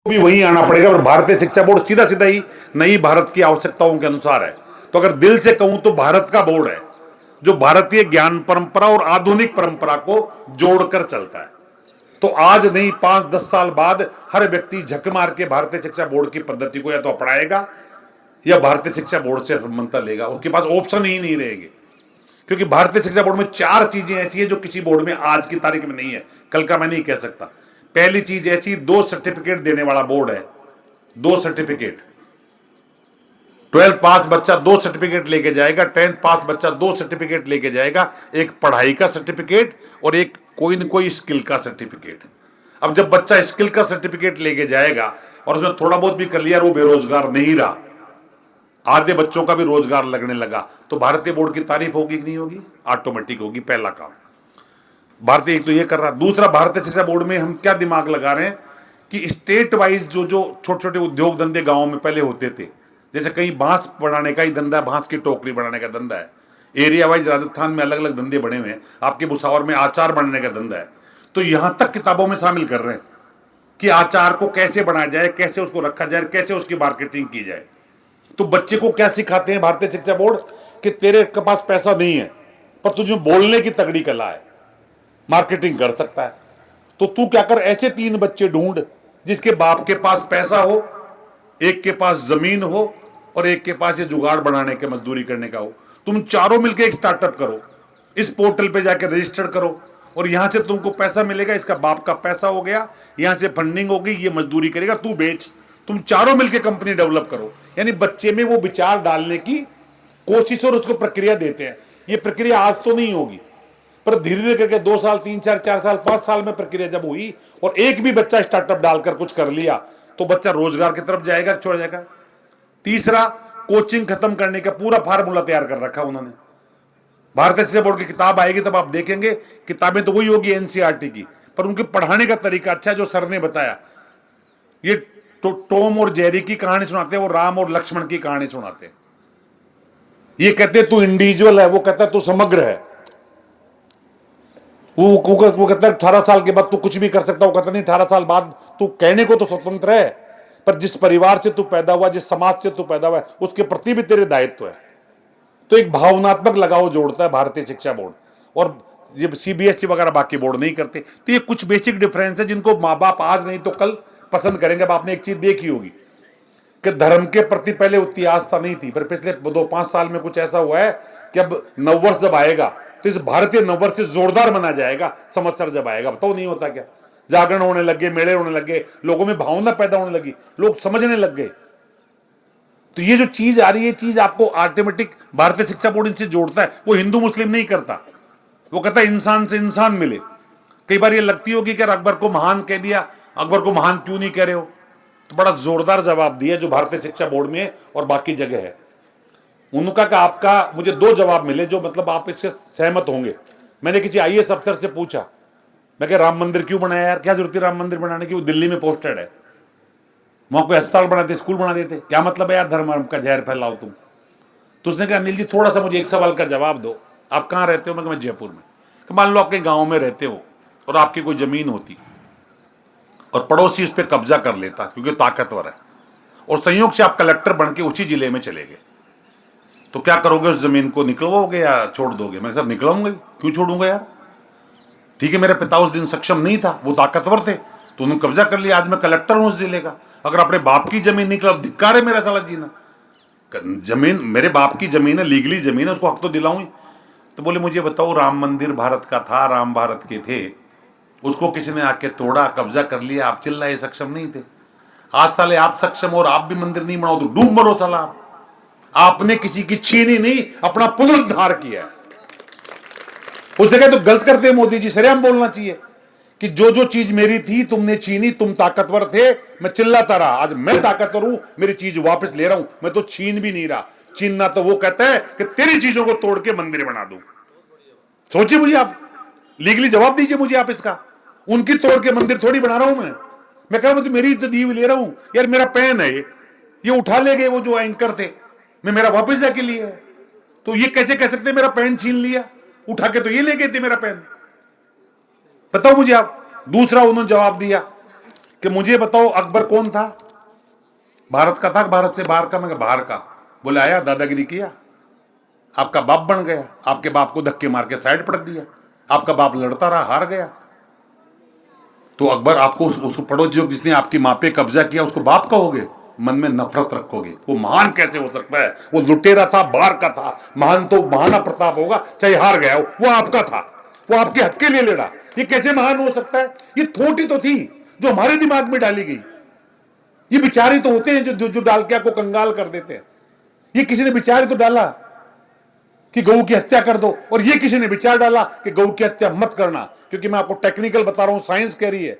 भी वहीं आना पड़ेगा। और भारतीय शिक्षा बोर्ड सीधा सीधा ही नई भारत की आवश्यकताओं के अनुसार है। तो अगर दिल से कहूं तो भारत का बोर्ड है जो भारतीय ज्ञान परंपरा और आधुनिक परंपरा को जोड़कर चलता है। तो आज नहीं, 5-10 साल बाद हर व्यक्ति झक मार के भारतीय शिक्षा बोर्ड की पद्धति को या तो अपनाएगा या भारतीय शिक्षा बोर्ड से संबंधता लेगा। उसके पास ऑप्शन ही नहीं रहेगी, क्योंकि भारतीय शिक्षा बोर्ड में 4 चीजें ऐसी है जो किसी बोर्ड में आज की तारीख में नहीं है, कल का मैं नहीं कह सकता। पहली चीज ऐसी, 2 सर्टिफिकेट देने वाला बोर्ड है। 2 सर्टिफिकेट, 12th पास बच्चा 2 सर्टिफिकेट लेके जाएगा, 10th पास बच्चा 2 सर्टिफिकेट लेके जाएगा, एक पढ़ाई का सर्टिफिकेट और एक कोई न कोई स्किल का सर्टिफिकेट। अब जब बच्चा स्किल का सर्टिफिकेट लेके जाएगा और उसमें थोड़ा बहुत भी कर लिया, वो बेरोजगार नहीं रहा, आधे बच्चों का भी रोजगार लगने लगा, तो भारतीय बोर्ड की तारीफ होगी कि नहीं होगी? ऑटोमेटिक होगी। पहला काम भारतीय एक तो ये कर रहा। दूसरा, भारतीय शिक्षा बोर्ड में हम क्या दिमाग लगा रहे हैं कि स्टेट वाइज जो जो छोटे छोटे उद्योग धंधे गांव में पहले होते थे, जैसे कहीं बांस बनाने का ही धंधा, बांस की टोकरी बनाने का धंधा है, एरिया वाइज राजस्थान में अलग अलग धंधे बने हुए हैं, आपके भुसावर में आचार बनाने का धंधा है, तो यहां तक किताबों में शामिल कर रहे हैं कि आचार को कैसे बनाया जाए, कैसे उसको रखा जाए, कैसे उसकी मार्केटिंग की जाए। तो बच्चे को क्या सिखाते हैं भारतीय शिक्षा बोर्ड कि तेरे के पास पैसा नहीं है पर तुझे बोलने की तगड़ी कला है, मार्केटिंग कर सकता है, तो तू क्या कर, ऐसे 3 बच्चे ढूंढ जिसके बाप के पास पैसा हो, एक के पास जमीन हो और एक के पास ये जुगाड़ बनाने के मजदूरी करने का हो। तुम चारों मिलकर एक स्टार्टअप करो, इस पोर्टल पे जाकर रजिस्टर करो और यहां से तुमको पैसा मिलेगा, इसका बाप का पैसा हो गया, यहां से फंडिंग होगी, ये मजदूरी करेगा, तू बेच। तुम चारों मिलकर कंपनी डेवलप करो। यानी बच्चे में वो विचार डालने की कोशिश और उसको प्रक्रिया देते हैं। ये प्रक्रिया आज तो नहीं होगी, पर धीरे धीरे करके 2 साल, 3 साल, 4 साल, 5 साल में प्रक्रिया जब हुई और एक भी बच्चा स्टार्टअप डालकर कुछ कर लिया तो बच्चा रोजगार की तरफ जाएगा, छोड़ जाएगा। तीसरा, कोचिंग खत्म करने का पूरा फार्मूला तैयार कर रखा उन्होंने। भारतीय शिक्षा बोर्ड की किताब आएगी तब आप देखेंगे, किताबें तो वही होगी एनसीईआरटी की, पर उनके पढ़ाने का तरीका अच्छा है। जो सर ने बताया, ये टॉम और जेरी की कहानी सुनाते हैं, वो राम और लक्ष्मण की कहानी सुनाते हैं। ये कहते तू इंडिविजुअल है, वो कहता तू समग्र है। वो कहता है 18 साल के बाद तू कुछ भी कर सकता, वो कहता नहीं, 18 साल बाद तू कहने को तो स्वतंत्र है, पर जिस परिवार से तू पैदा हुआ, जिस समाज से तू पैदा हुआ है, उसके प्रति भी तेरे दायित्व है। तो एक भावनात्मक लगाव जोड़ता है भारतीय शिक्षा बोर्ड, और ये सीबीएसई वगैरह बाकी बोर्ड नहीं करते। तो ये कुछ बेसिक डिफरेंस है जिनको माँ बाप आज नहीं तो कल पसंद करेंगे। अब आपने एक चीज देखी होगी कि धर्म के प्रति पहले उतनी आस्था नहीं थी, पर पिछले 2-5 साल में कुछ ऐसा हुआ है कि अब नववर्ष जब आएगा तो इस भारतीय नववर्ष से जोरदार मना जाएगा। संवत्सर जब आएगा, बताओ नहीं होता क्या? जागरण होने लगे, मेले होने लगे, लोगों में भावना पैदा होने लगी, लोग समझने लग गए। तो ये जो चीज आ रही है, चीज आपको ऑटोमेटिक भारतीय शिक्षा बोर्ड इनसे जोड़ता है। वो हिंदू मुस्लिम नहीं करता, वो कहता है इंसान से इंसान मिले। कई बार ये लगती होगी कि अकबर को महान कह दिया, अकबर को महान क्यों नहीं कह रहे हो? तो बड़ा जोरदार जवाब दिया जो भारतीय शिक्षा बोर्ड में और बाकी जगह है। उनका का आपका मुझे 2 जवाब मिले जो मतलब आप इससे सहमत होंगे। मैंने किसी आईएएस अफसर से पूछा, मैं कह राम मंदिर क्यों बनाया यार, क्या जरूरत है राम मंदिर बनाने की, वो दिल्ली में पोस्टेड है, वहां कोई अस्पताल बनाते, स्कूल बना देते, क्या मतलब है यार धर्म का जहर फैलाओ तुम। तो उसने कहा अनिल जी थोड़ा सा मुझे एक सवाल का जवाब दो, आप कहाँ रहते हो? मैं जयपुर में। कि मान लो आप कहीं गाँव में रहते हो और आपकी कोई जमीन होती और पड़ोसी उस पर कब्जा कर लेता क्योंकि ताकतवर है, और संयोग से आप कलेक्टर बन के उसी जिले में चले गए, तो क्या करोगे? उस जमीन को निकलवाओगे या छोड़ दोगे? मैं साहब निकलाऊंगा, क्यों छोड़ूंगा यार? ठीक है, मेरे पिता उस दिन सक्षम नहीं था, वो ताकतवर थे, तो उन्होंने कब्जा कर लिया, आज मैं कलेक्टर हूं उस जिले का। अगर अपने बाप की जमीन निकला, धिक्कार है मेरा साला जीना। जमीन मेरे बाप की जमीन है, लीगली जमीन है, उसको हक तो दिलाऊं। तो बोले मुझे बताओ, राम मंदिर भारत का था, राम भारत के थे, उसको किसी ने आके तोड़ा, कब्जा कर लिया, आप चिल्लाए सक्षम नहीं थे। आज साले आप सक्षम और आप भी मंदिर नहीं बनाओ तो डूब मरो साला। आपने किसी की छीनी नहीं, अपना पुनरुद्धार किया है। उस जगह तो गलत करते हैं मोदी जी, सरेआम बोलना चाहिए कि जो जो चीज मेरी थी तुमने छीनी, तुम ताकतवर थे, मैं चिल्लाता रहा, आज मैं ताकतवर हूं, मेरी चीज वापस ले रहा हूं, मैं तो छीन भी नहीं रहा। छीनना तो वो कहता है कि तेरी चीजों को तोड़ के मंदिर बना दूं। सोचिए मुझे आप, लीगली जवाब दीजिए मुझे आप इसका। उनकी तोड़ के मंदिर थोड़ी बना रहा हूं मैं कह रहा हूं तो मेरी इज्जत ले रहा हूं यार, मेरा पेन है ये उठा ले गए वो जो एंकर थे, मैं मेरा वापस जाके लिए, तो ये कैसे कह सकते मेरा पेन छीन लिया? उठा के तो ये ले गए थे मेरा पेन। बताओ मुझे आप। दूसरा उन्होंने जवाब दिया कि मुझे बताओ अकबर कौन था, भारत का था, भारत से बाहर का? मैं बाहर का। बोले आया, दादागिरी किया, आपका बाप बन गया, आपके बाप को धक्के मार के साइड पटक दिया, आपका बाप लड़ता रहा, हार गया। तो अकबर आपको उस पड़ोसी जिसने आपकी माँ पे कब्जा किया उसको बाप कहोगे, मन में नफरत रखोगे। वो महान कैसे हो सकता है? वो लुटेरा था, बाहर का था। महान तो महाना प्रताप होगा, चाहे हार गया हो, वो आपका था, वो आपके हक के लिए लड़ा। ये कैसे महान हो सकता है? ये थोट ही तो थी जो हमारे दिमाग में डाली गई। ये विचार तो होते हैं जो डाल के आपको कंगाल कर देते हैं। ये किसी ने विचार तो डाला कि गऊ की हत्या कर दो, और ये किसी ने विचार डाला कि गऊ की हत्या मत करना। क्योंकि मैं आपको टेक्निकल बता रहा हूं, साइंस कह रही है,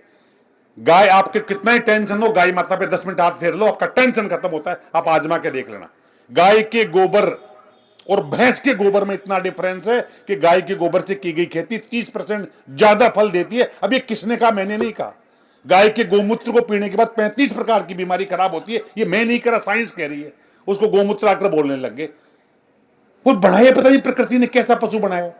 गाय आपके कितना ही टेंशन हो, गाय माता पे 10 मिनट हाथ फेर लो, आपका टेंशन खत्म होता है। आप आजमा के देख लेना। गाय के गोबर और भैंस के गोबर में इतना डिफरेंस है कि गाय के गोबर से की गई खेती 30% ज्यादा फल देती है। अब ये किसने कहा? मैंने नहीं कहा। गाय के गोमूत्र को पीने के बाद 35 प्रकार की बीमारी खराब होती है, ये मैं नहीं करा, साइंस कह रही है। उसको गोमूत्र आकर बोलने लग गए। वो बनाया, पता नहीं प्रकृति ने कैसा पशु बनाया।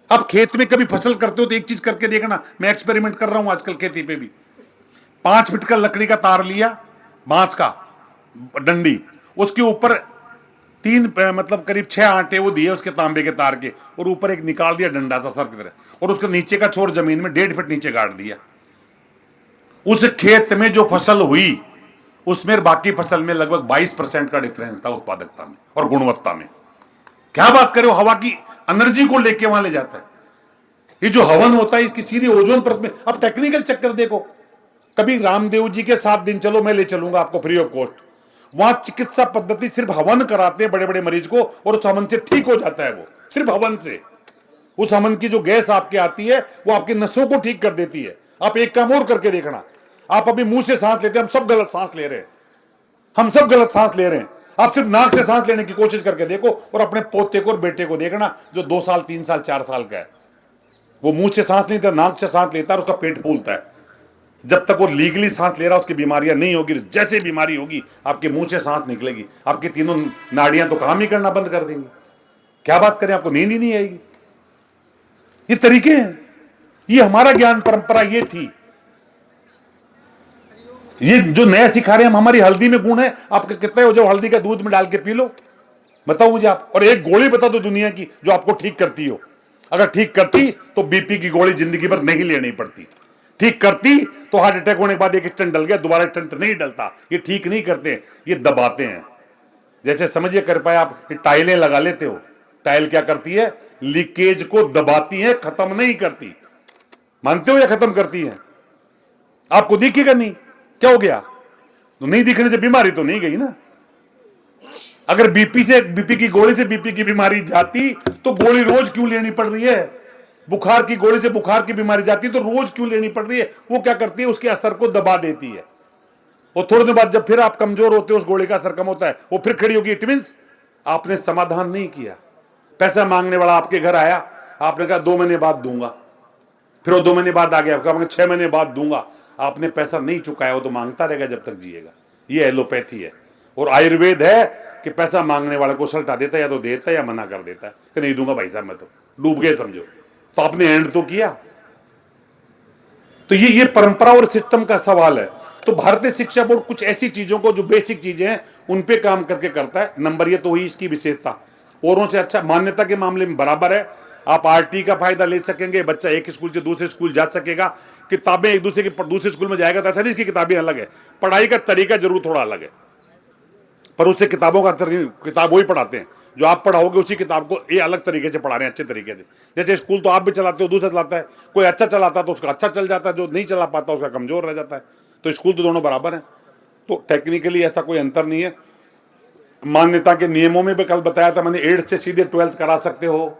आप खेत में कभी फसल करते हो तो एक चीज करके देखना, मैं एक्सपेरिमेंट कर रहा हूं आजकल खेती पे भी। 5 फीट का लकड़ी का तार लिया, बांस का डंडी, उसके ऊपर 3 मतलब करीब 6 आटे वो दिए उसके तांबे के तार के, और ऊपर एक निकाल दिया डंडा सा सर की तरह, और उसके नीचे का छोर जमीन में 1.5 फीट नीचे गाड़ दिया। उस खेत में जो फसल हुई उसमें बाकी फसल में लगभग 22% का डिफरेंस था उत्पादकता में और गुणवत्ता में। क्या बात करो, हवा की एनर्जी को लेके वहां ले जाता है। ये जो हवन होता है इसकी सीधी ओजोन परत में। अब टेक्निकल चक्कर देखो, कभी रामदेव जी के 7 दिन चलो, मैं ले चलूंगा आपको फ्री ऑफ कॉस्ट। वहां चिकित्सा पद्धति सिर्फ हवन कराते हैं बड़े बड़े मरीज को, और उस हवन से ठीक हो जाता है वो, सिर्फ हवन से। उस हवन की जो गैस आपके आती है वो आपकी नसों को ठीक कर देती है। आप एक काम और करके देखना, आप अभी मुंह से सांस लेते हैं, हम सब गलत सांस ले रहे हैं, हम सब गलत सांस ले रहे हैं। आप सिर्फ नाक से सांस लेने की कोशिश करके देखो, और अपने पोते को और बेटे को देखना जो 2 साल 3 साल 4 साल का है, वो मुंह से सांस नहीं लेता, नाक से सांस लेता है, उसका पेट फूलता है। जब तक वो लीगली सांस ले रहा उसकी बीमारियां नहीं होगी, जैसे बीमारी होगी आपके मुंह से सांस निकलेगी, आपकी तीनों नाड़ियां तो काम ही करना बंद कर देंगी। क्या बात करें, आपको नींद ही नहीं आएगी। ये तरीके हैं, ये हमारा ज्ञान परंपरा ये थी। ये जो नया सिखा रहे हैं हम, हमारी हल्दी में गुण है, आपके कितने हो जो हल्दी का दूध में डाल के पी लो, बताओ मुझे आप। और एक गोली बता दो दुनिया की जो आपको ठीक करती हो। अगर ठीक करती तो बीपी की गोली जिंदगी भर नहीं लेनी पड़ती। ठीक करती तो हार्ट अटैक होने के बाद एक स्टंट डल गया, दोबारा स्टंट नहीं डलता। ये ठीक नहीं करते, ये दबाते हैं। जैसे समझिए कर पाए आप, टाइलें लगा लेते हो, टाइल क्या करती है? लीकेज को दबाती है, खत्म नहीं करती। मानते हो या खत्म करती है? आपको दिखेगा नहीं, क्या हो गया? तो नहीं दिखने से बीमारी तो नहीं गई ना। अगर बीपी की गोली से बीपी की बीमारी जाती तो गोली रोज क्यों लेनी पड़ रही है? बुखार की गोली से बुखार की बीमारी जाती तो रोज क्यों लेनी पड़ रही है? वो क्या करती है? उसके असर को दबा देती है। और थोड़ी देर बाद जब फिर आप कमजोर होते हो, उस गोली का असर कम होता है, वो फिर खड़ी होगी। इट मींस आपने समाधान नहीं किया। पैसा मांगने वाला आपके घर आया, आपने कहा 2 महीने बाद दूंगा, फिर वो 2 महीने बाद आ गया, कहा 6 महीने बाद दूंगा। आपने पैसा नहीं चुकाया, वो तो मांगता रहेगा जब तक जिएगा। ये एलोपैथी है। और आयुर्वेद है कि पैसा मांगने वाले को सल्टा देता है, या तो देता है या मना कर देता है कि नहीं दूंगा भाई साहब, मैं तो डूब गए समझो। तो आपने एंड तो किया। तो ये परंपरा और सिस्टम का सवाल है। तो भारतीय शिक्षा बोर्ड कुछ ऐसी चीजों को, जो बेसिक चीजें हैं, उन पे काम करके करता है। नंबर ये तो हुई इसकी विशेषता, औरों से अच्छा मान्यता के मामले में बराबर है। आप आरटी का फायदा ले सकेंगे, बच्चा एक स्कूल से दूसरे स्कूल जा सकेगा, किताबें एक दूसरे स्कूल में जाएगा तो ऐसा नहीं इसकी किताबें अलग है, पढ़ाई का तरीका जरूर थोड़ा अलग है, पर उससे किताबों का किताब वही पढ़ाते हैं जो आप पढ़ाओगे, उसी किताब को ये अलग तरीके से पढ़ा रहे हैं, अच्छे तरीके से। जैसे स्कूल तो आप भी चलाते हो, दूसरा चलाता है, कोई अच्छा चलाता है तो उसका अच्छा चल जाता है, जो नहीं चला पाता उसका कमजोर रह जाता है। तो स्कूल तो दोनों बराबर हैं, तो टेक्निकली ऐसा कोई अंतर नहीं है। मान्यता के नियमों में भी कल बताया था मैंने, 8th से सीधे 12th करा सकते हो।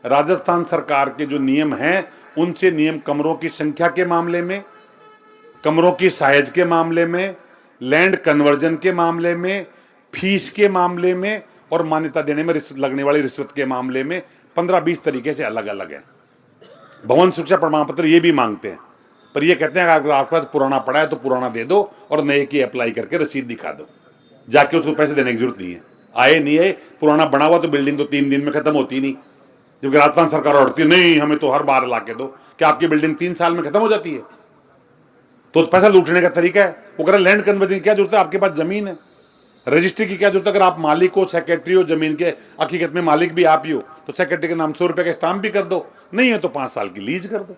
राजस्थान सरकार के जो नियम हैं उनसे नियम कमरों की संख्या के मामले में, कमरों की साइज के मामले में, लैंड कन्वर्जन के मामले में, फीस के मामले में, और मान्यता देने में लगने वाली रिश्वत के मामले में 15-20 तरीके से अलग अलग है। भवन शिक्षा प्रमाण पत्र ये भी मांगते हैं, पर ये कहते हैं अगर आपके पास पुराना पड़ा है तो पुराना दे दो और नए की अप्लाई करके रसीद दिखा दो, जाके उसको पैसे देने की जरूरत नहीं है। आए नहीं आए, पुराना बना हुआ तो बिल्डिंग तो 3 दिन में खत्म होती नहीं, जबकि राजस्थान सरकार उड़ती नहीं हमें तो हर बार ला के दो। क्या आपकी बिल्डिंग 3 साल में खत्म हो जाती है? तो पैसा लूटने का तरीका है। वो कह रहा लैंड कन्वर्जन की क्या जरूरत है, आपके पास जमीन है, रजिस्ट्री की क्या जरूरत है। अगर आप मालिक हो, सेक्रेटरी हो जमीन के, हकीकत में मालिक भी आप ही हो, तो सेक्रेटरी के नाम 100 रुपए का स्टाम्प भी कर दो, नहीं है तो 5 साल की लीज कर दो,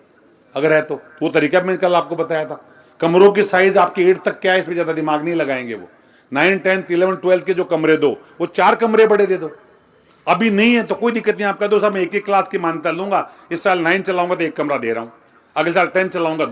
अगर है तो वो तरीका मैंने कल आपको बताया था। कमरों की साइज आपके 8 तक क्या है, इसमें ज्यादा दिमाग नहीं लगाएंगे। वो 9, 10, 11, 12 के जो कमरे दो, वो 4 कमरे बड़े दे दो। अभी नहीं है तो कोई दिक्कत नहीं, आप कह दो साहब मैं एक क्लास की मान्यता लूंगा, इस साल 9 चलाऊंगा तो 1 कमरा दे रहा हूं, अगले साल 10 चलाऊंगा